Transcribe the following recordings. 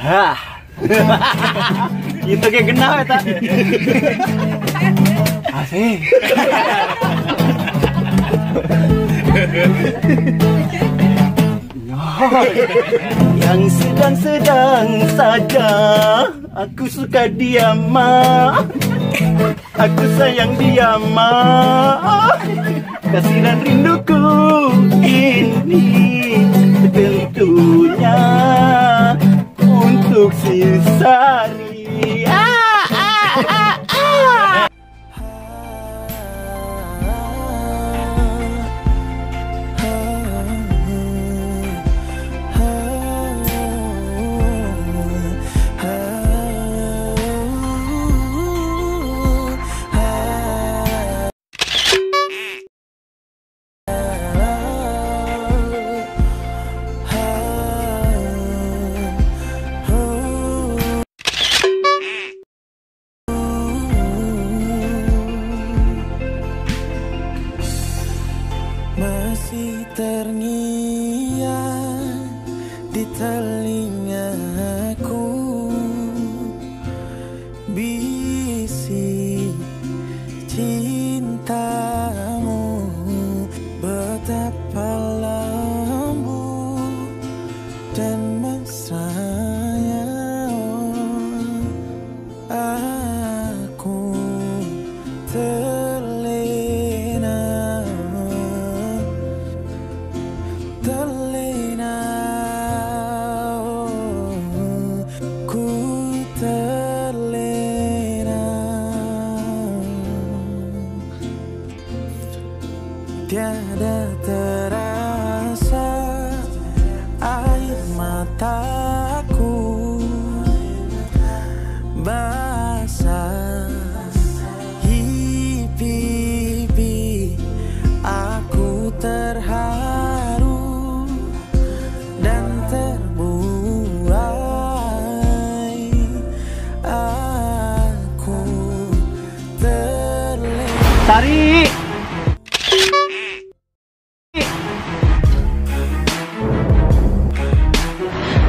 Hah. Itu kayak genah eta. Asik. Yang sedang-sedang saja aku suka dia mah. Aku sayang dia mah. Kasih dan rinduku ini tentunya untuk si Sari. Masih terngiang di telingaku bisik cintamu, betapa lembut dan mesranya. Aku terlena, ku terlena. Tiada terasa air mataku basah pipi. Aku terharu dan terbuai. Aku terlena. Sari.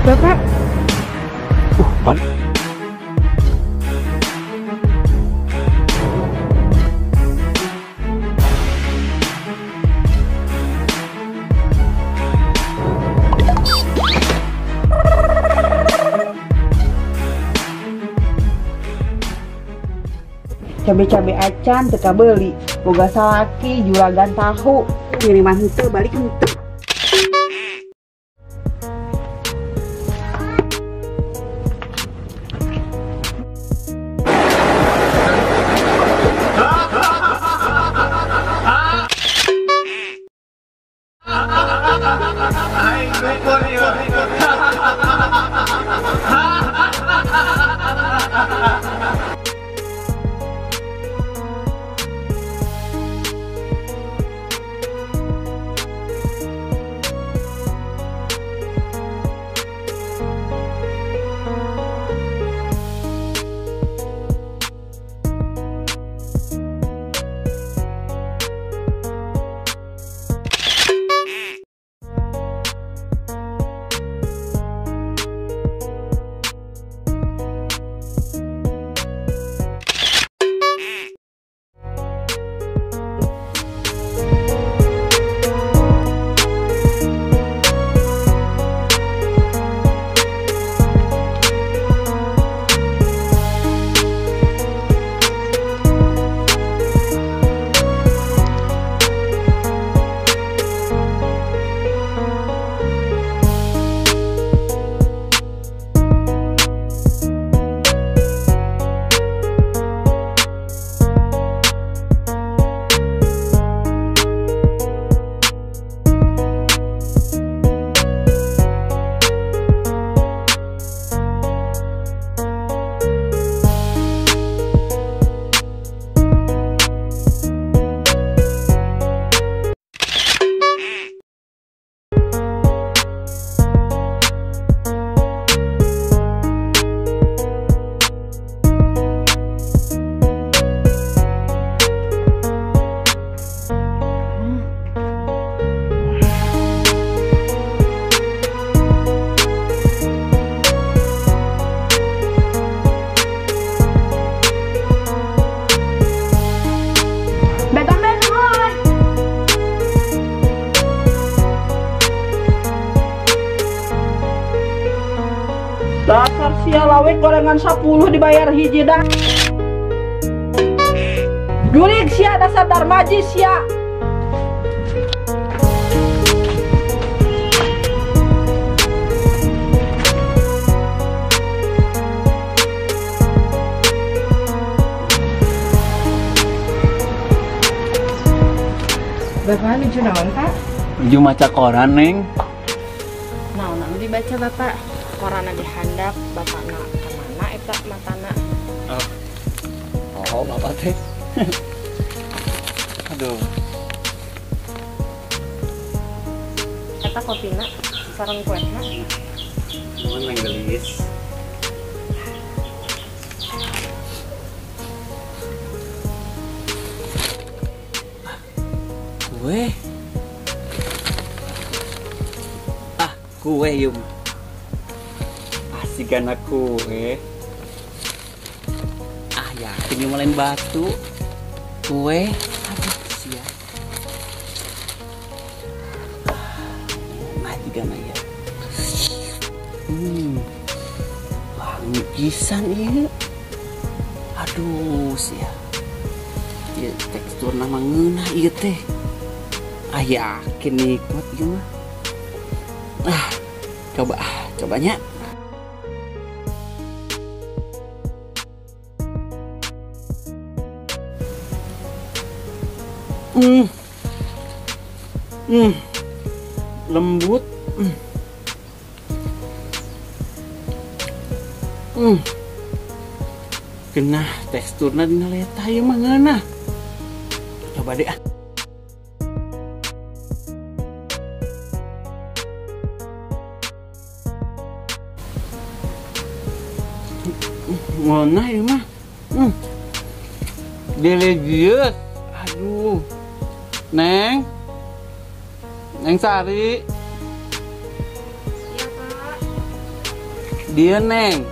Bapak, Balik. cabe-cabe acan teka beli boga salaki juragan tahu kiriman henteu balik henteu. awet gorengan 10 dibayar hiji dah. Jurig sia dasar darmaji sia. Bapak lucu naon Pak? Uju maca koran neng. Naon anu dibaca Bapak? Korana dihandap Bapak na kemana eta matana? Oh bapak teh. Aduh. Eta kopina sareng kuehna. Nuhun neng gelis. Kue. Kue yuk. Asik anak kue. Yakin yung malain batu. Kue. Aduh siya. Nah juga na ya. Wangi pisan ieu. Aduh siya. Ieu tekstur nama ngeunah ieu teh. Yakin nikmat ieu mah. Cobanya. Lembut. Kena teksturna dina leta ieu mah ngeunah. Coba deh. Mana ya mah? Delicious. Aduh. Neng Sari. Iya Pak. Dia Neng.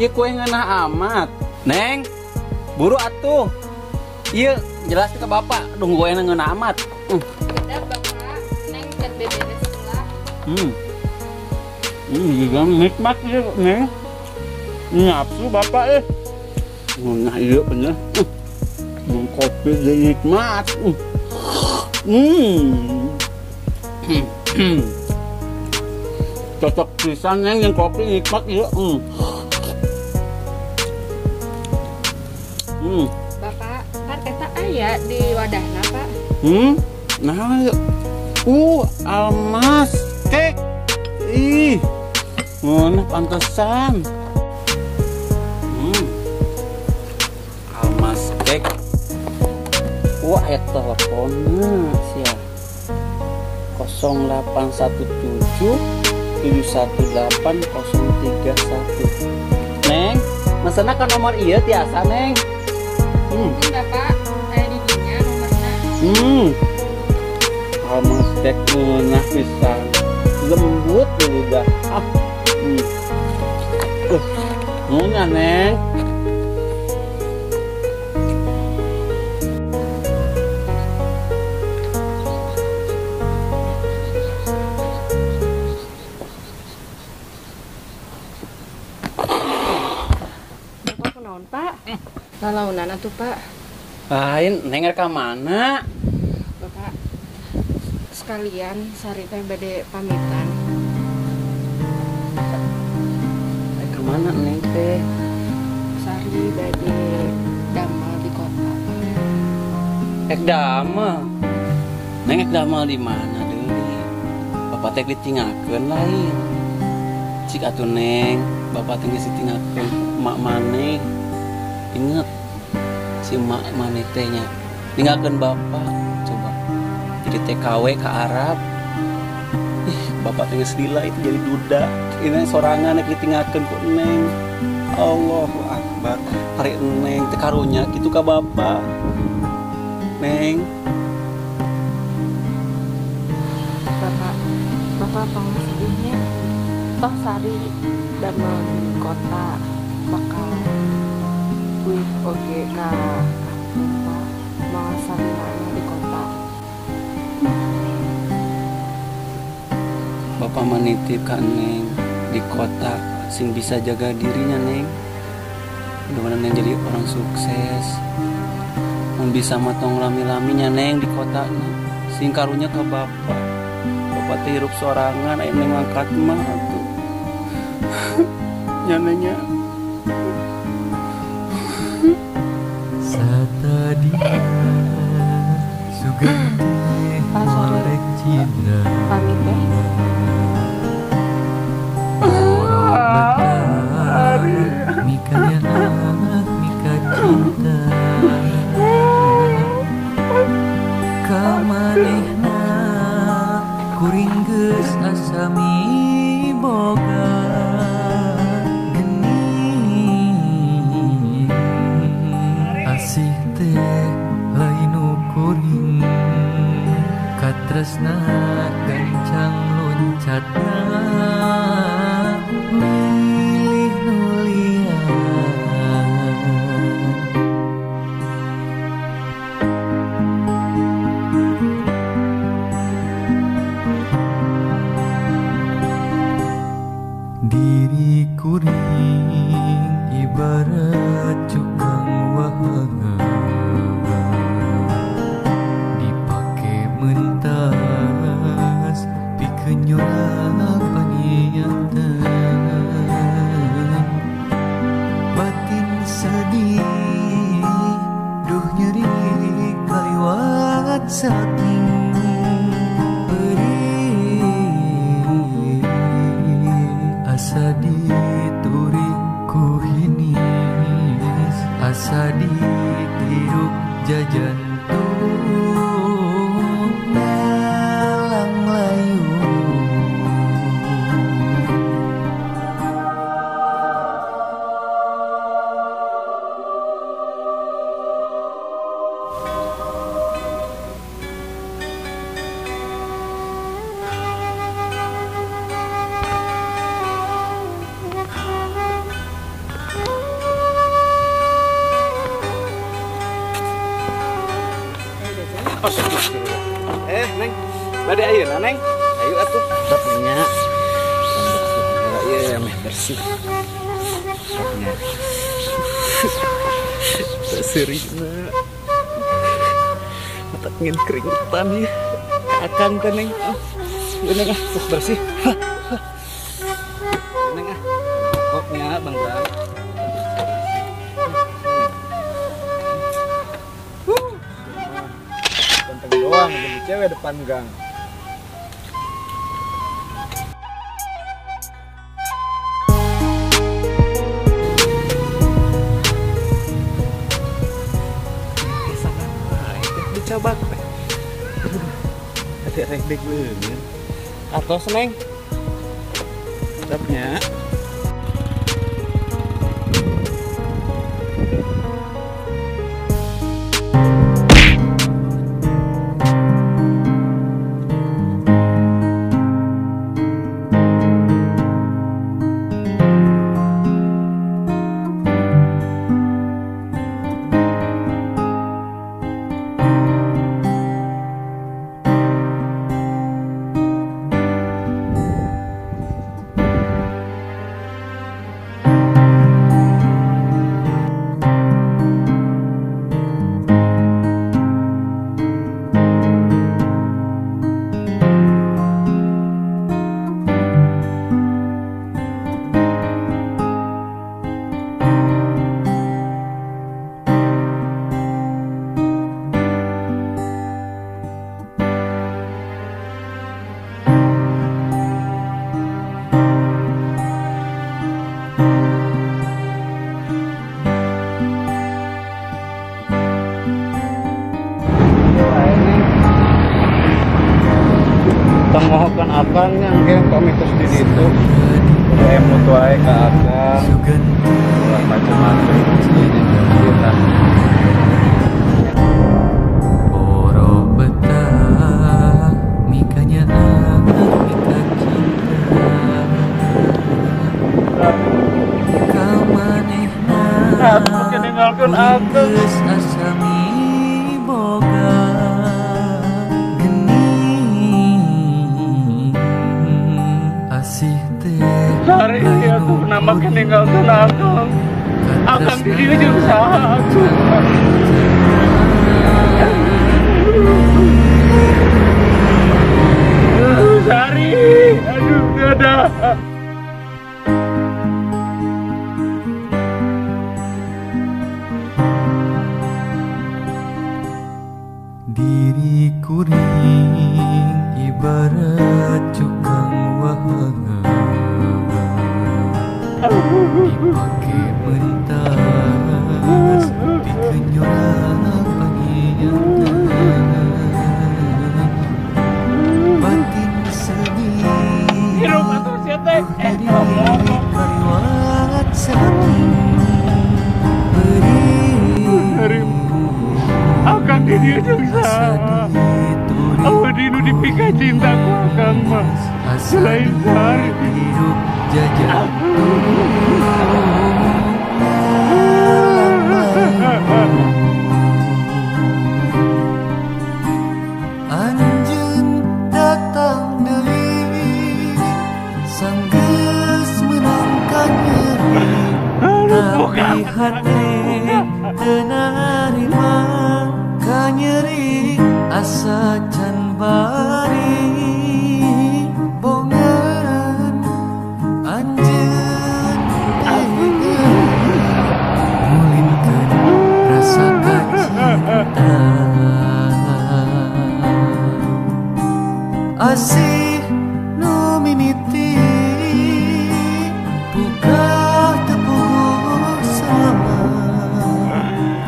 Iya kue ngeunah amat. Neng, buru atuh. Iya, jelas ke bapak. Dung kue ngeunah amat. Udah Bapak, Neng can beberes setelah. Juga nikmat ya Neng. Nafsu bapak nah iya bener. Kopi jadi nikmat. Cocok pisan Neng yang kopi nikmat ya. Bapak, kan eta aya di wadahna Pak. Nah yuk. Almas kek. Ih. Mana pantesan. Almas kek. Teleponnya sia 0817 718 031. Neng, mesena kan nomor iya tiasa Neng. Enggak Pak, saya di dinya nomornya. Almas kek ngeunah pisan. Lembut juga. Ngeunah Neng. Pak, lalaunan atuh Pak. Lain, Neng ka mana? Bapak, sekalian Sari teh bade pamitan. Ka mana Neng teh? Sari bade damel di kota. Damel. Neng damel di mana deui? Bapak teh ditinggalkeun lain. Cik atuh Neng, bapak teh geus ditinggalkeun mak maneh. Ingat si mak maneh teh nya tinggalkeun bapak coba jadi TKW ke Arab. Bapak teh geus lila itu jadi duda ini sorangan nek ditinggalkeun ku Neng. Allahu Akbar. Hari Neng teh karunya kitu ka bapak. Neng, Bapak tong sedihnya. Toh Sari damel di kota bakal oke kak mau sarinanya di kota. bapak menitip ka Neng di kota sing bisa jaga dirinya neng. Mudah-mudahan neng jadi orang sukses, mun bisa matong lami-laminya neng di kotanya, sing karunya ke bapak teh hirup sorangan aya neng ngangkat mah atuh. Nya nengnya Satadina Suganti Marek Cina Pamit deh. Mikanya Mika cinta kamanehna kuring geus asami boga geni asih teh lain kuring katresna gancang loncatna milih nulian diri kuring ibarat cukang wahana dipake mentas pikeun nyorak paniatan batin sedih duh nyeri kaliwat saking asa diturik ku hinis asa ditiruk jajantung ngalang layu neng bade ayeuna neng ayo atuh dapnya ieu meh bersih dapnya serina mata ngin keringetan ya akang teh neng neng terus bersih neng koknya bang Bang doang jadi cewek depan gang. Dicoba ada rek leungeun atos neng dapnya Tengohkan akang yang kayak komitus di situ kayak mutu aja ke akang buat macam-macam kita oro betah mikanya mika cinta kamanehna aku keninggalkan akang geus asami boga asih teh hari ini aku makin ninggalkan Akang di dieu jeung saha atuh. Sari, aduh dada. Diriku ring ibarat cukang wahana dipake mentas dikenyora pangiangan batin seni Hirup atuh sia teh. kariwat sami beri Akang di dieu jeung saha. Abdi nu dipika cinta ku akang mah. Selain Sari. hidup jajah Anjeun datang deui sanggeus menangkan nyeri tapi hati teu narima ka nyeri asa can bari bongan anjeun ngulinkeun rasa kacinta asih nu mimiti buka tepuh sama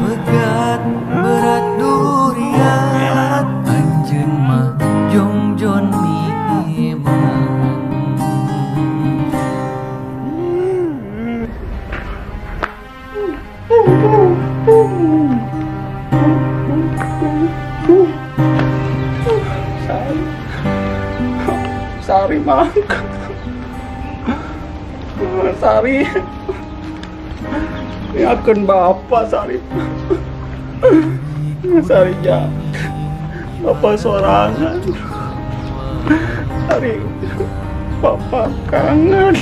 pegat berat durian anjeun mah jongjon miman Sari mangkat. Sari. Yakeun bapak Sari. Sari ja. Bapak sorangan. Sari. Bapak kangen.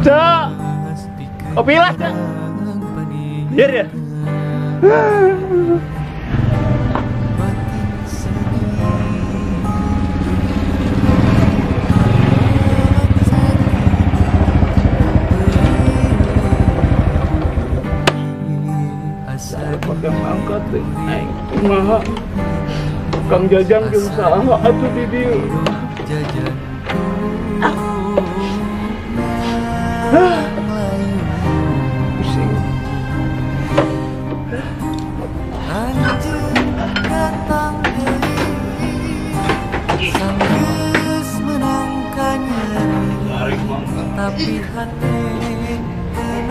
Ja. Kopi lah, Ja. Biar ya. Pakai angkat deh, kumaha Kang Jajang jeung saha atuh di dieu. jajan Pusing. anjeun datang deui sanggeus menangkan nyeri tapi hati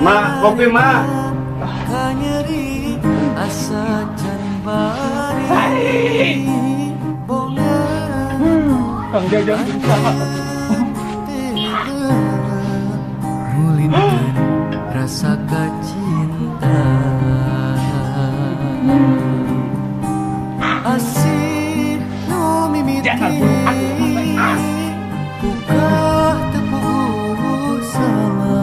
Ma, kopi ma. ka nyeri asa can bari bongan Kang Jajang jeung saha. ngulinkeun rasa kacinta asih nu mimiti buka tepuh sama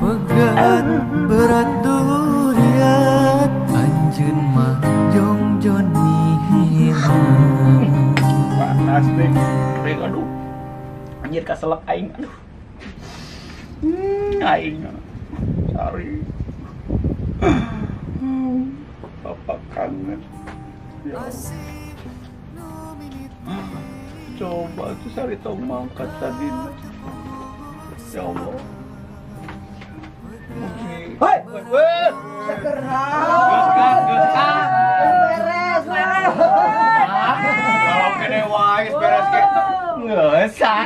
pegat berat durian anjeun mah jongjon mihiman Panas deh. Kering aduh. Anjir kaselek aing aduh. Aing. Sari. Bapak kangen. Ya Allah. Coba tuh Sari tong mangkat tadi. Ya Allah. Hei, weh. Segera. Geus kan. Beres, beres. Kalau kene wae beres ge. Ngeusan.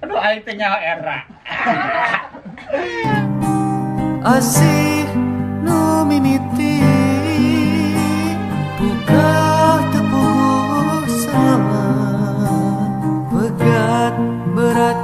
Aduh aing teh nyaho era. asih nu mimiti buka tepuh sama pegat berat